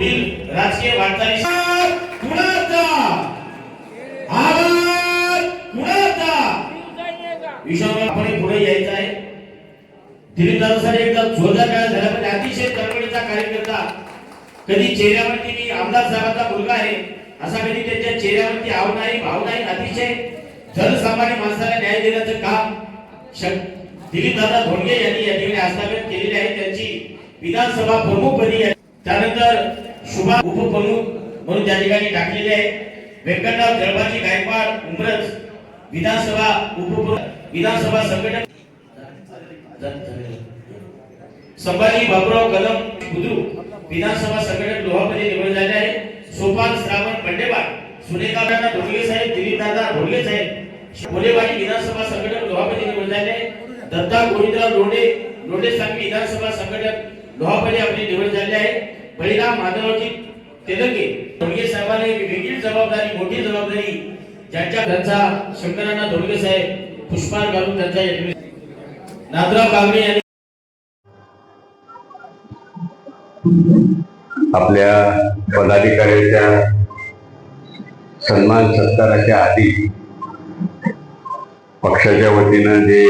पुढील राजकीय वाटचाली कुणाचा आवाज कुणाचा विषयावर आपण पुढे यायचं आहे। दिलीप दादासाठी एकदा जोरदार काळ झाला पण अतिशय चळवळीचा कार्यकर्ता, कधी चेहऱ्यावरती मी आमदार साहेबांचा मुलगा आहे असा कधी त्यांच्या चेहऱ्यावरती आव नाही भाव नाही, अतिशय जनसामान्य माणसाला न्याय देण्याचं काम दिलीप दादा धोंडगे यांनी या ठिकाणी हस्तांतरित केलेले आहे। त्यांची विधानसभा प्रमुखपदी त्यानंतर शुभा उपप्रमुख म्हणून त्या ठिकाणी टाकलेले आहे। व्यंकटराव जळबाजी गायकवाड उमरज विधानसभा उपप्रमुख विधानसभा संघटक, संभाजी बाबुराव कदम बुद्रुक विधानसभा संघटक लोहापदी निवड झाले आहे। सोपान श्रावण पंडेवाड सुनेगा धोंडगे साहेब, दिलीप दादा धोंडगे साहेब बोलेवाडी विधानसभा संघटक लोहापदी निवड झाले आहे। दत्ता गोविंदराव लोंढे सांगवी विधानसभा संघटक लोहापदी आपली निवड झाली आहे। बळीराम माधवजी तेलंगे धोंडगे साहेबांना एक वेगळी जबाबदारी, मोठी जबाबदारी त्यांचा शंकरांना धोंडगे साहेब पुष्पहार घालून त्यांच्या नादराव कांबळे यांनी आपल्या पदाधिकाऱ्यांच्या सन्मान सत्काराच्या आधी पक्षाच्या वतीनं जे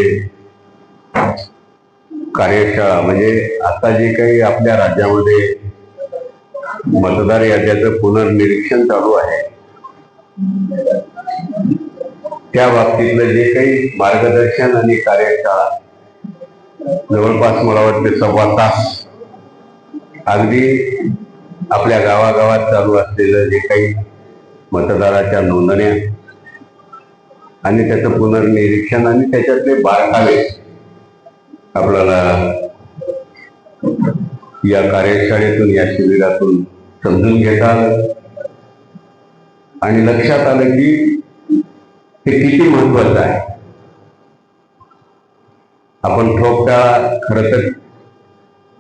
कार्यशाळा म्हणजे आता जे काही आपल्या राज्यामध्ये मतदार याद्याचं पुनर्निरीक्षण चालू आहे त्या बाबतीतलं जे काही मार्गदर्शन आणि कार्यशाळा जवळपास मला वाटते 1.25 तास अगदी आपल्या गावागावात चालू असलेलं जे काही मतदाराच्या नोंदण्या आणि त्याचं पुनर्निरीक्षण आणि त्याच्यातले बारकावे आपल्याला या कार्यशाळेतून या शिबिरातून समजून घेता आलं आणि लक्षात आलं की हे किती महत्वाचं आहे। आपण ठोकताळा खरं तर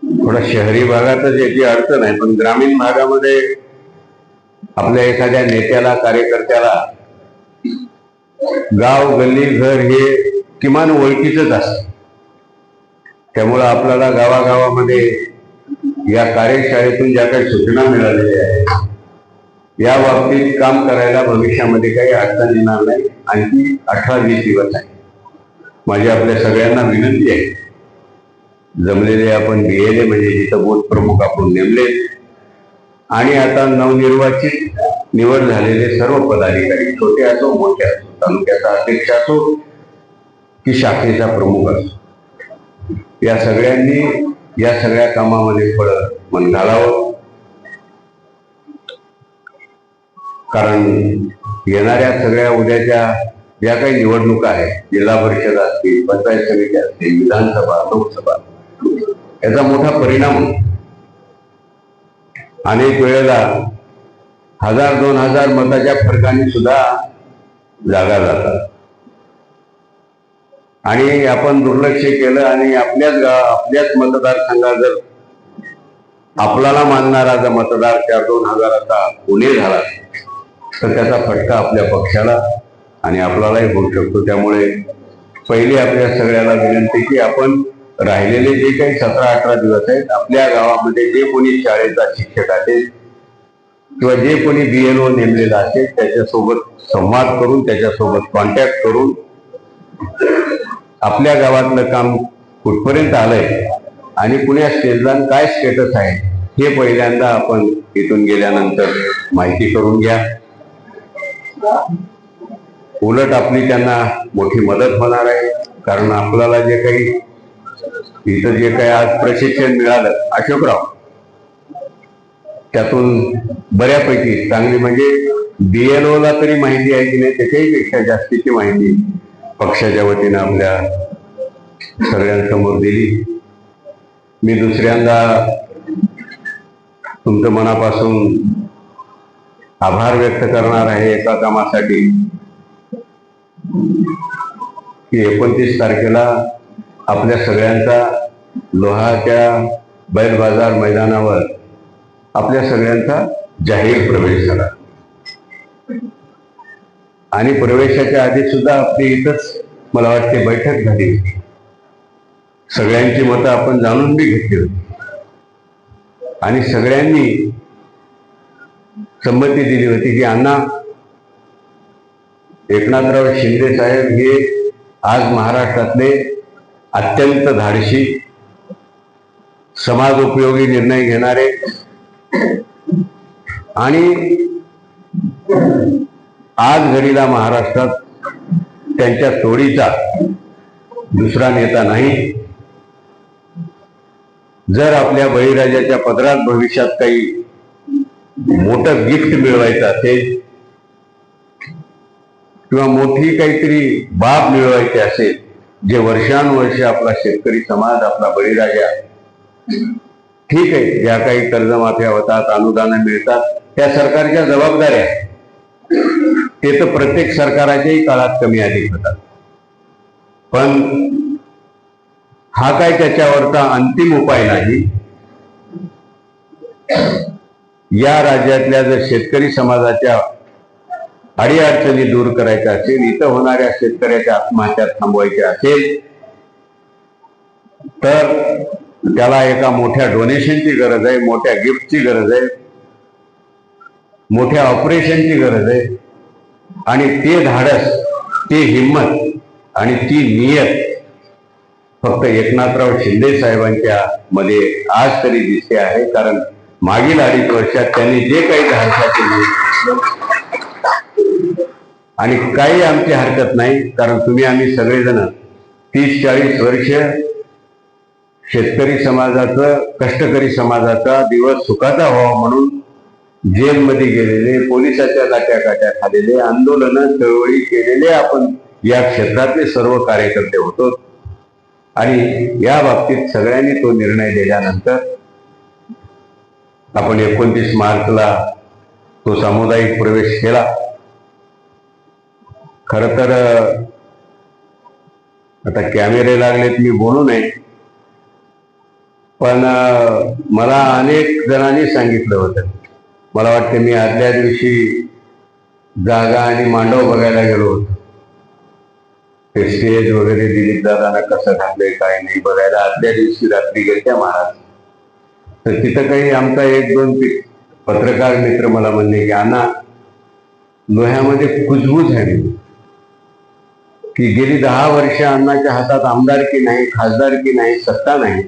थोडा शहरी भागातच याची अडचण आहे, पण ग्रामीण भागामध्ये आपल्या एखाद्या नेत्याला कार्यकर्त्याला गाव गल्ली घर हे किमान ओळखीचंच असतं। त्यामुळं आपल्याला गावागावामध्ये या कार्यशाळेतून ज्या काही सूचना मिळालेल्या आहेत या बाबतीत काम करायला भविष्यामध्ये काही अडचण येणार नाही। आणखी 18-20 दिवस आहे। माझी आपल्या सगळ्यांना विनंती आहे, जमलेले आपण BLA म्हणजे जिथं बूथ प्रमुख आपण नेमले आणि आता नवनिर्वाचित निवड झालेले सर्व पदाधिकारी, छोटे असो मोठे असो, तालुक्याचा अध्यक्ष असो की शाखेचा प्रमुख असो, या सगळ्यांनी या सगळ्या कामामध्ये थोडं मन घालावं। कारण येणाऱ्या सगळ्या उद्याच्या ज्या काही निवडणुका आहेत, जिल्हा परिषद असतील, पंचायत समिती असतील, विधानसभा, लोकसभा, याचा मोठा परिणाम होतो। अनेक वेळेला 1000-2000 मताच्या फरकाने सुद्धा जागा जातात आणि आपण दुर्लक्ष केलं आणि आपल्याच मतदारसंघात जर आपल्याला मानणारा जर मतदार 4-2 हजाराचा उणे झाला तर त्याचा फटका आपल्या पक्षाला आणि आपल्यालाही होऊ शकतो। त्यामुळे पहिली आपल्या सगळ्याला विनंती की आपण राहिलेले जे काही 17-18 दिवस आहेत आपल्या गावामध्ये जे कोणी शाळेचा शिक्षक असेल किंवा जे कोणी BLO नेमलेला असेल त्याच्यासोबत संवाद करून, त्याच्यासोबत कॉन्टॅक्ट करून आपल्या गावातलं काम कुठपर्यंत आलंय आणि पुण्या स्टेजला काय स्टेटस आहे हे पहिल्यांदा आपण इथून गेल्यानंतर माहिती करून घ्या। उलट आपली त्यांना मोठी मदत होणार आहे। कारण आपल्याला जे काही इथं जे काही आज प्रशिक्षण मिळालं अशोकराव, त्यातून बऱ्यापैकी चांगली म्हणजे BLOला तरी माहिती आहे की नाही त्याच्याही पेक्षा जास्तीची माहिती पक्षाच्या वतीनं आपल्या सगळ्यांसमोर दिली। मी दुसऱ्यांदा तुमचं मनापासून आभार व्यक्त करणार आहे एका कामासाठी की 29 तारखेला आपल्या सगळ्यांचा लोहाच्या बैल बाजार मैदानावर आपल्या सगळ्यांचा जाहीर प्रवेश झाला आणि प्रवेशाच्या आधी सुद्धा आपली इथंच मला वाटते बैठक झाली होती। सगळ्यांची मतं आपण जाणून बी घेतली होती आणि सगळ्यांनी संमती दिली होती की अण्णा, एकनाथराव शिंदे साहेब हे आज महाराष्ट्रातले अत्यंत धाडशी, समाज उपयोगी निर्णय घेणारे आणि आज घडीला महाराष्ट्रात त्यांच्या तोडीचा दुसरा नेता नाही. जर आपल्या बळीराजाच्या पदरात भविष्यात काही मोठं गिफ्ट मिळवायचं असेल किंवा मोठी काहीतरी बाब मिळवायची असेल, जे वर्षानुवर्ष आपला शेतकरी समाज, आपला बळीराजा, ठीक आहे, ज्या काही कर्जमाफ्या होतात, अनुदानं मिळतात, त्या सरकारच्या जबाबदाऱ्या, ते तर प्रत्येक सरकाराच्याही काळात कमी अधिक होतात. पण हा काय त्याच्यावरचा अंतिम उपाय नाही. या राज्यातल्या जर शेतकरी समाजाच्या अडीअडचणी दूर करायच्या असेल, इथं होणाऱ्या शेतकऱ्याच्या आत्महत्या थांबवायच्या असेल, तर त्याला एका मोठ्या डोनेशनची गरज आहे, मोठ्या गिफ्टची गरज आहे, मोठ्या ऑपरेशनची गरज आहे. आणि ते धाडस, ते हिंमत आणि ती नियत फक्त एकनाथराव शिंदे साहेबांच्या मध्ये आज तरी दिसते आहे. कारण मागील 2.5 वर्षात त्यांनी जे काही धाडसा केली, आणि काही आमची हरकत नाही, कारण तुम्ही आम्ही सगळेजण 30-40 वर्ष शेतकरी समाजाचं, कष्टकरी समाजाचा दिवस सुखाचा व्हावा म्हणून जेलमध्ये गेलेले, पोलिसाच्या लाट्याकाट्या खालेले, आंदोलनं चळवळी केलेले आपण या क्षेत्रातले सर्व कार्यकर्ते होतो. आणि या बाबतीत सगळ्यांनी तो निर्णय दिल्यानंतर आपण 29 मार्चला तो सामुदायिक प्रवेश केला. खर तर आता कॅमेरे लागलेत, मी बोलू नये, पण मला अनेक जणांनी सांगितलं होतं, मला वाटते मी आदल्या दिवशी जागा आणि मांडव बघायला गेलो होतो, ते स्टेज वगैरे दिलीप दादांना कसं घातलंय काय नाही बघायला आदल्या दिवशी रात्री गेल्या महाराज. तर तिथं काही आमचा 1-2 पत्रकार मित्र मला म्हणले की अण्णा, लोह्यामध्ये कुजबूज आहे, की गेली 10 वर्ष अण्णाच्या हातात आमदारकी नाही, खासदारकी नाही, सत्ता नाही,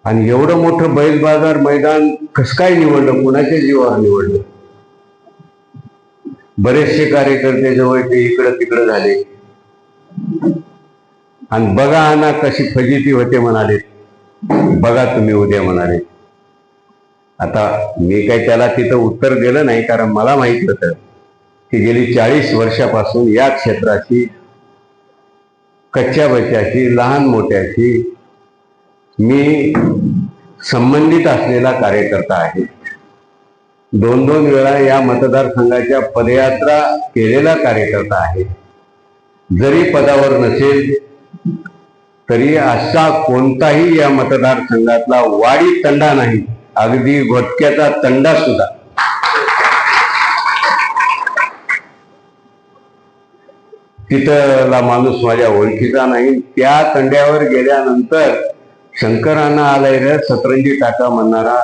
आणि एवढं मोठं बैल बाजार मैदान कसं काय निवडलं, कुणाच्या जीवावर निवडलं. बरेचसे कार्यकर्ते जवळ ते इकडं तिकडं झाले, आणि बघा अण्णा कशी फजिती होते म्हणाले, बघा तुम्ही उद्या म्हणाले. आता मी काही त्याला तिथं उत्तर दिलं नाही, कारण मला माहित होतं की गेली 40 वर्षापासून या क्षेत्राची, कच्च्या बच्च्याची, लहान मोठ्याची मी संबंधित असलेला कार्यकर्ता आहे. 2-2 वेळा या मतदारसंघाच्या पदयात्रा केलेला कार्यकर्ता आहे. जरी पदावर नसेल तरी असा कोणताही या मतदारसंघातला वाडी तंडा नाही, अगदी घोटक्याचा तंडा सुद्धा तिथला माणूस माझ्या ओळखीचा नाही. त्या तंड्यावर गेल्यानंतर शंकरांना आलाय रे सतरंजी टाका म्हणणारा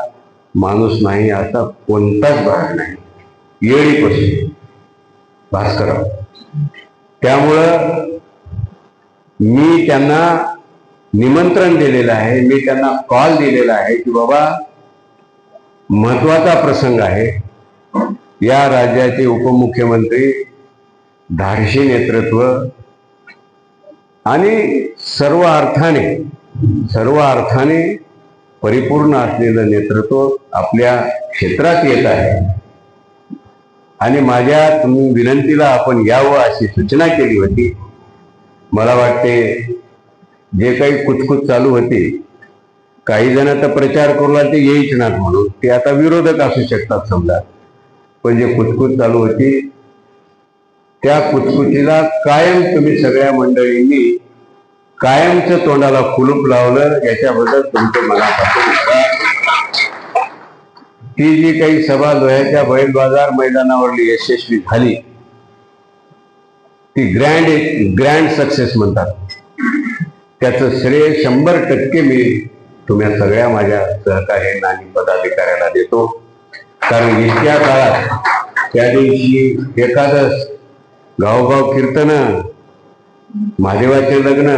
माणूस नाही, असा कोणताच भाग नाही, येळीपासून भास्करराव. त्यामुळं मी त्यांना निमंत्रण दिलेलं आहे, मी त्यांना कॉल दिलेला आहे की बाबा महत्वाचा प्रसंग आहे. या राज्याचे उपमुख्यमंत्री, धाडशी नेतृत्व आणि सर्व अर्थाने परिपूर्ण असलेलं नेतृत्व आपल्या क्षेत्रात येत आहे. आणि माझ्या तुम्ही विनंतीला आपण यावं अशी सूचना केली होती. मला वाटते जे काही कुचकुच चालू होती, काही जण तर प्रचार करू ते येईच नात म्हणून, ते आता विरोधक असू शकतात समजा, पण जे कुचकुच चालू होती त्या कुचकुचीला कायम तुम्ही सगळ्या मंडळींनी कायमचं तोंडाला कुलूप लावलं, याच्याबद्दल तुमचे मनापासून ती जी काही सभा लोह्याच्या बैल बाजार मैदानावरली यशस्वी झाली, ती ग्रँड सक्सेस म्हणतात, त्याचं श्रेय 100% मी तुम्हा सगळ्या माझ्या सहकार्यांना आणि पदाधिकाऱ्याला देतो. कारण इतक्या काळात त्या दिवशी एकादश, गावोगाव कीर्तन, महादेवाचे लग्न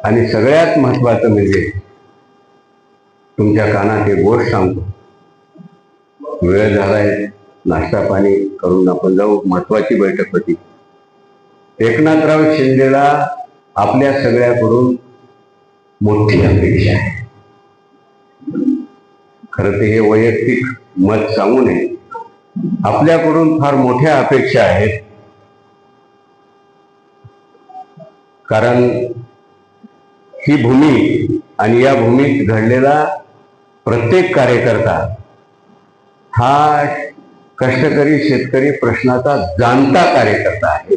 आणि सगळ्यात महत्वाचं म्हणजे तुमच्या कानात एक गोष्ट सांगतो. वेळ झालाय, नाश्ता पाणी करून आपण जाऊ. महत्वाची बैठक होती. एकनाथराव शिंदेला आपल्या सगळ्याकडून मोठी अपेक्षा आहे. खरं तर हे वैयक्तिक मत सांगू नये, आपल्याकडून फार मोठ्या अपेक्षा आहेत. कारण ही भूमी आणि या भूमीत घडलेला प्रत्येक कार्यकर्ता हा कष्टकरी शेतकरी प्रश्नाचा जाणता कार्यकर्ता आहे.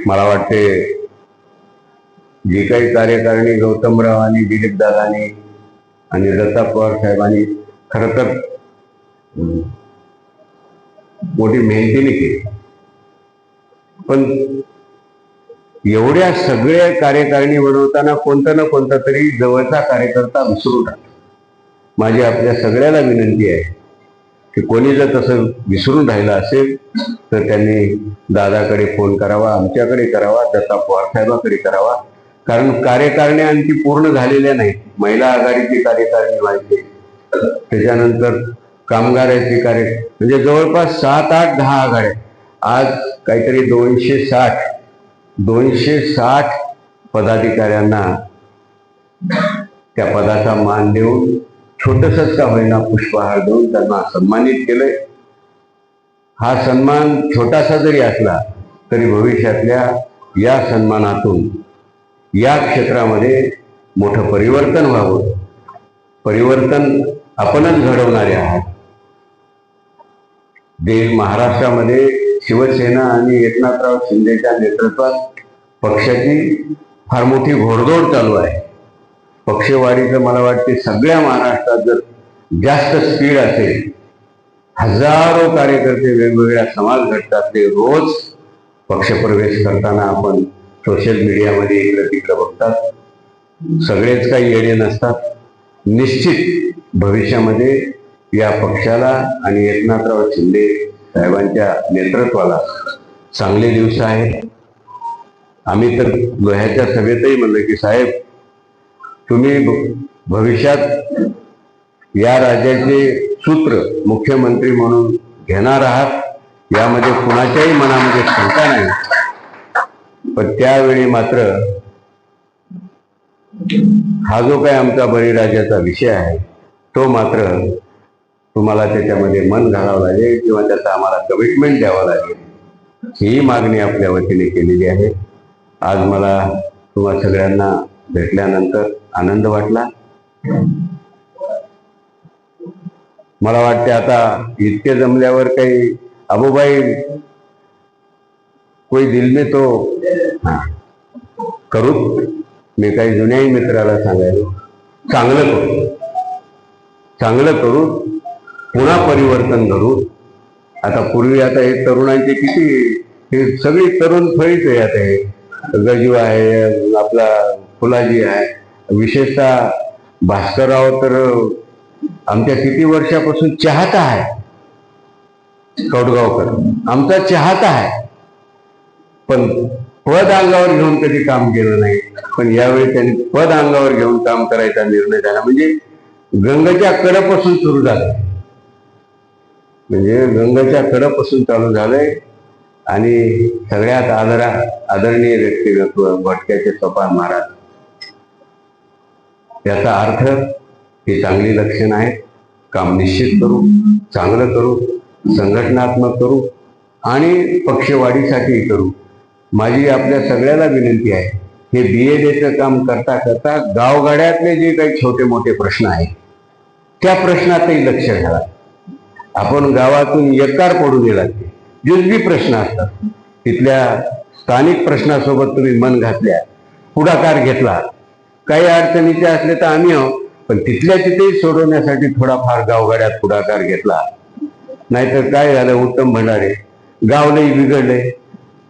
मला वाटते जी काही कार्यकारिणी गौतमरावांनी, दिलीपदादांनी आणि दत्ता पवार साहेबांनी खरं तर मोठी मेहनतीने केली, पण एवढ्या सगळ्या कार्यकारिणी बनवताना कोणता ना कोणता तरी जवळचा कार्यकर्ता विसरून राहतो. माझी आपल्या सगळ्याला विनंती आहे की कोणी जर तसं विसरून राहिलं असेल तर त्यांनी दादाकडे फोन करावा, आमच्याकडे करावा, दत्ता पवार साहेबाकडे करावा. कारण कार्यकारिण्या आणखी पूर्ण झालेल्या नाहीत. महिला आघाडीची कार्यकारिणी व्हायची, त्याच्यानंतर कामगाराची म्हणजे जवळपास 7, 8, 10 आघाड्या. आज काहीतरी 260 पदाधिकाऱ्यांना त्या पदाचा मान देऊन, छोटसच का होईना पुष्पहार देऊन त्यांना सन्मानित केलंय. हा सन्मान छोटासा जरी असला तरी भविष्यातल्या या सन्मानातून या क्षेत्रामध्ये मोठं परिवर्तन व्हावं. परिवर्तन आपणच घडवणारे आहात. महाराष्ट्रामध्ये शिवसेना आणि एकनाथराव शिंदेच्या नेतृत्वात पक्षाची फार मोठी घोडदौड चालू आहे. पक्षवाढीचं मला वाटते सगळ्या महाराष्ट्रात जर जास्त स्पीड असेल, हजारो कार्यकर्ते वेगवेगळ्या समाज घटकातले रोज पक्षप्रवेश करताना आपण सोशल मीडियामध्ये इकडे तिकडे बघतात. सगळेच काही येडे नसतात. निश्चित भविष्यामध्ये या पक्षाला आणि एकनाथराव शिंदे साहेबांच्या नेतृत्वाला चांगले दिवस आहेत. आम्ही तर लोह्याच्या सभेतही म्हणलं की साहेब, तुम्ही भविष्यात या राज्याचे सूत्र मुख्यमंत्री म्हणून घेणार आहात, यामध्ये कुणाच्याही मनामध्ये शंका नाही. पण त्यावेळी मात्र हा जो काही आमचा बळीराजाचा विषय आहे तो मात्र तुम्हाला त्याच्यामध्ये मन घालावं लागेल किंवा त्याचा आम्हाला कमिटमेंट द्यावं लागेल, ही मागणी आपल्या वतीने केलेली आहे. आज मला तुम्हा सगळ्यांना भेटल्यानंतर आनंद वाटला. मला वाटते आता इतके जमल्यावर काही अबूबाई कोई दिल में तो करू. मी काही जुन्याही मित्राला सांगायलो, चांगलं करू, पुन्हा परिवर्तन घडू. आता पूर्वी आता हे तरुणांचे किती, हे सगळी तरुण फळीच आहे. आता हे गजू आहे, आपला फुलाजी आहे, विशेषतः भास्करराव तर आमच्या किती वर्षापासून चाहता आहे. कौटगावकर आमचा चाहता आहे, पण पद अंगावर घेऊन कधी काम केलं नाही. पण यावेळी त्यांनी पद अंगावर घेऊन काम करायचा निर्णय झाला. म्हणजे गंगेच्या कडेपासून सुरू झालं, म्हणजे गंगेच्या कडेपासून चालू झालंय. आणि सगळ्यात आदरणीय व्यक्तिमत्व भटक्याचे सोपान महाराज, याचा अर्थ ही चांगली लक्षण आहे. काम निश्चित करू, चांगलं करू, संघटनात्मक करू आणि पक्षवाढीसाठी करू. माझी आपल्या सगळ्याला विनंती आहे, हे BEDचं काम करता करता गावगाड्यातले जे काही छोटे मोठे प्रश्न आहेत त्या प्रश्नातही लक्ष घाला. आपण गावातून एकार पडू नये लागते. जुजबी प्रश्न असतात, तिथल्या स्थानिक प्रश्नासोबत तुम्ही मन घातल्या, पुढाकार घेतला, काही अडचणीचे असले तर आम्ही आहोत, पण तिथल्या तिथेही सोडवण्यासाठी थोडाफार गावगाड्यात पुढाकार घेतला. नाहीतर काय झालं, उत्तम भंडारे गावलंही बिघडले,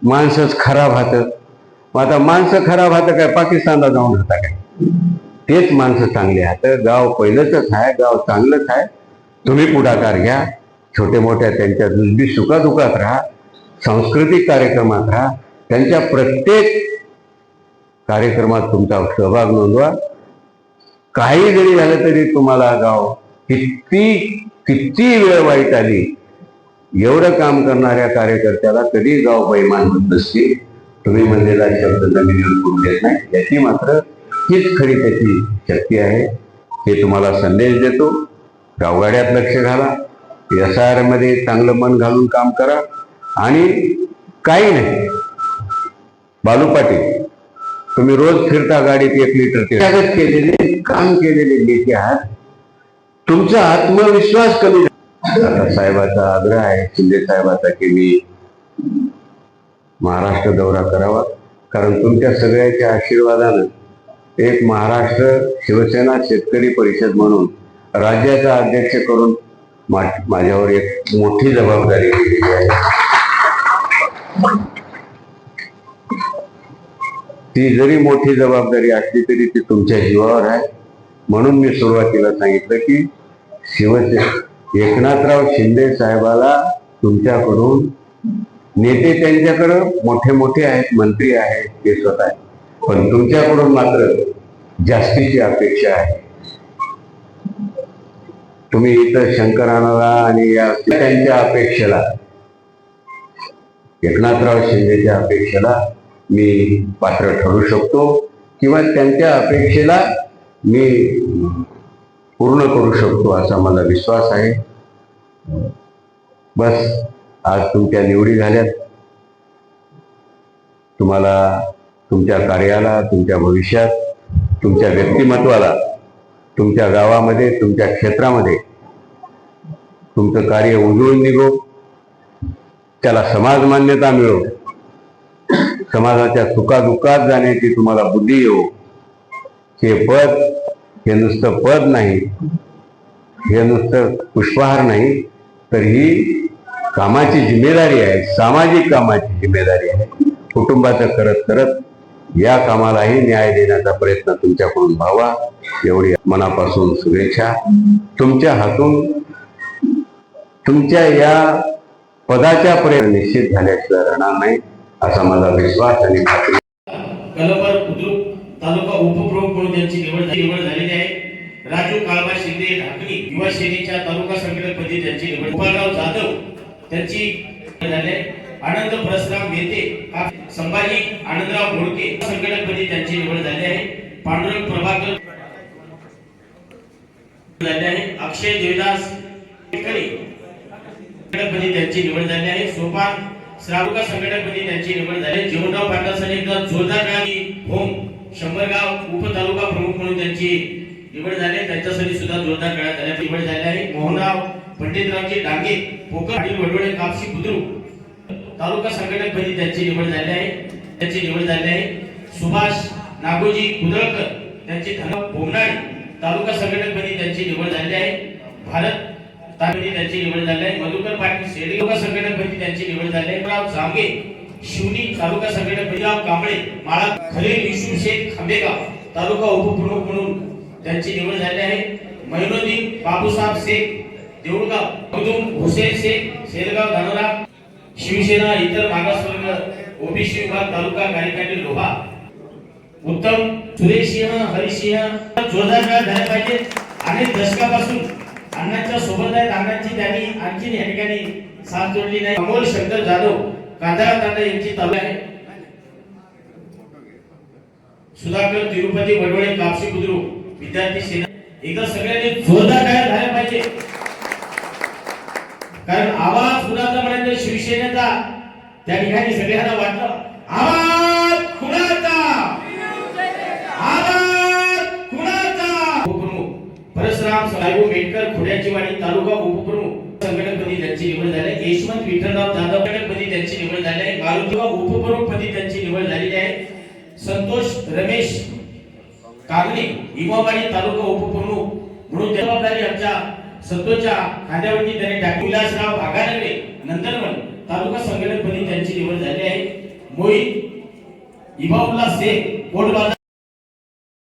माणसंच खराब हात. मग आता माणसं खराब हात काय पाकिस्तानला जाऊन राहता काय? तेच माणसं चांगले आहेत. गाव पहिलंच आहे, गाव चांगलंच आहे. तुम्ही पुढाकार घ्या, छोटे मोठ्या त्यांच्या दुसरी सुखादुखात राहा, सांस्कृतिक कार्यक्रमात राहा, त्यांच्या प्रत्येक कार्यक्रमात तुमचा सहभाग नोंदवा. काही जरी झालं तरी तुम्हाला गाव किती वेळ वाईट आली, एवढं काम करणाऱ्या कार्यकर्त्याला कधी गाव बैमान होत नसते. तुम्ही म्हणलेला शब्द जमिनीवर करून देत नाही, याची मात्र हीच खरी त्याची शक्ती आहे. हे तुम्हाला संदेश देतो. गावगाड्यात लक्ष घाला, SIR मध्ये चांगलं मन घालून काम करा. आणि काही नाही, बालू पाटील तुम्ही रोज फिरता गाडीत 1 लिटर तेल केलेले काम केलेले नेते आहात. तुमचा आत्मविश्वास कमी. आता साहेबाचा आग्रह आहे, शिंदे साहेबाचा, की मी महाराष्ट्र दौरा करावा. कारण तुमच्या सगळ्याच्या आशीर्वादानं एक महाराष्ट्र शिवसेना शेतकरी परिषद म्हणून राज्याचा अध्यक्ष करून माझ्यावर एक मोठी जबाबदारी दिलेली आहे. ती जरी मोठी जबाबदारी असली तरी ती तुमच्या जीवावर आहे. म्हणून मी सुरुवातीला सांगितलं की एकनाथराव शिंदे साहेबाला तुमच्याकडून, नेते त्यांच्याकडं मोठे मोठे आहेत, मंत्री आहेत, ते स्वतः आहे, पण तुमच्याकडून मात्र जास्तीची अपेक्षा आहे. तुम्ही इथं शंकरानाला आणि या त्यांच्या अपेक्षेला, एकनाथराव शिंदेच्या अपेक्षेला मी पात्र ठरू शकतो किंवा त्यांच्या अपेक्षेला मी पूर्ण करू शकतो असा मला विश्वास आहे. बस आज तुमच्या निवडी झाल्यात. तुम्हाला, तुमच्या कार्याला, तुमच्या भविष्यात, तुमच्या व्यक्तिमत्वाला, तुमच्या गावामध्ये, तुमच्या क्षेत्रामध्ये तुमचं कार्य उजळून निघो, त्याला समाज मान्यता मिळो, समाजाच्या सुखादुःखात जाण्याची तुम्हाला बुद्धी येऊ. हे पद, हे नुसतं पद नाही, हे नुसतं पुष्पहार नाही, तर ही कामाची जिम्मेदारी आहे, सामाजिक कामाची जिम्मेदारी आहे. कुटुंबाचं करत करत या कामालाही न्याय देण्याचा प्रयत्न तुमच्याकडून व्हावा, एवढी मनापासून शुभेच्छा. तुमच्या हातून तुमच्या या पदाच्या प्रयत्न निश्चित झाल्याशिवाय राहणार नाही असा माझा विश्वास आणि खात्री. कलपर बुद्रुक तालुका उपप्रमुख म्हणून त्यांची निवड झालेली आहे. राजू काळबा शिंदे ढाकणी युवा सेनेच्या तालुका संघटकपदी त्यांची निवड. गोपाळराव जाधव त्यांची झाले. आनंद परसराम मेहते, संभाजी आनंदराव घोडके संघटकपदी त्यांची निवड झाली आहे. पांडुरंग प्रभाकर झाले आहे. अक्षय देवदास संघटकपदी त्यांची निवड झाली आहे. सोपान श्रावका संघटकपदी त्यांची निवड झाली. जीवनराव पाटलांसाठी एकदा जोरदार गाडी होम शंभरगाव उपतालुका प्रमुख म्हणून त्यांची निवड झाली. त्यांच्यासाठी सुद्धा जोरदार गाड्या झाल्या निवड झाली आहे. मोहनराव पंडितरावजी डांगे पोकर पाटील वडवळे कापशी बुद्रुक तालुका संघटकपदी त्यांची निवड झाली आहे. सुभाष नागोजी कुदळकर त्यांची भोमनाळी तालुका संघटकपदी त्यांची निवड झाली आहे. भारत तालुका त्यांची निवड झाली आहे. मधुकर पाटील शेडी तालुका संघटकपदी त्यांची निवड झाली आहे. राव जांगे शिवनी तालुका संघटकपदी, राव कांबळे माळा खलील युसुफ शेख खांबेगाव तालुका उपप्रमुख म्हणून त्यांची निवड झाली आहे. मैनुद्दीन बाबूसाहेब शेख देऊळगाव, मधुम हुसेन शेख शेरगाव धानोरा शिवसेना इतर मागासवर्ग ओबीसी विभाग तालुका कार्यकारी लोहा. उत्तम सुरेशसिंह हरिसिंह जोरदार झाले पाहिजे. अनेक दशकापासून अण्णांच्या सोबत आहेत. अण्णांची त्यांनी आणखी या ठिकाणी साथ जोडली नाही. अमोल शंकर जाधव कांदाळा तांडा यांची तालुका आहे. सुधाकर तिरुपती वडवळे कापशी बुद्रुक विद्यार्थी सेना. एकदा सगळ्यांनी जोरदार झाले पाहिजे, कारण आवाज कुणाचा म्हणायचा शिवसेनेचा त्या ठिकाणी सगळ्यांना वाटलं. आवाज कुणाचा, आवाज कुणाचा. उपप्रमुख परशुराम साहेब मेटकर खोड्याची वाडी तालुका उपप्रमुख संघटकपदी त्यांची निवड झाली. यशवंत विठ्ठलराव जाधव संघटकपदी त्यांची निवड झाली आहे. मारुती उपप्रमुख पदी त्यांची निवड झालेली आहे. संतोष रमेश कागणे इमामवाडी तालुका उपप्रमुख म्हणून जबाबदारी आमच्या संतोषच्या खांद्यावरती त्यांनी टाकली. विलासराव भागानगरे नंदनवन तालुका संघटकपदी त्यांची निवड झाली आहे. मोहित इबाउल्ला शेख कोटबाजार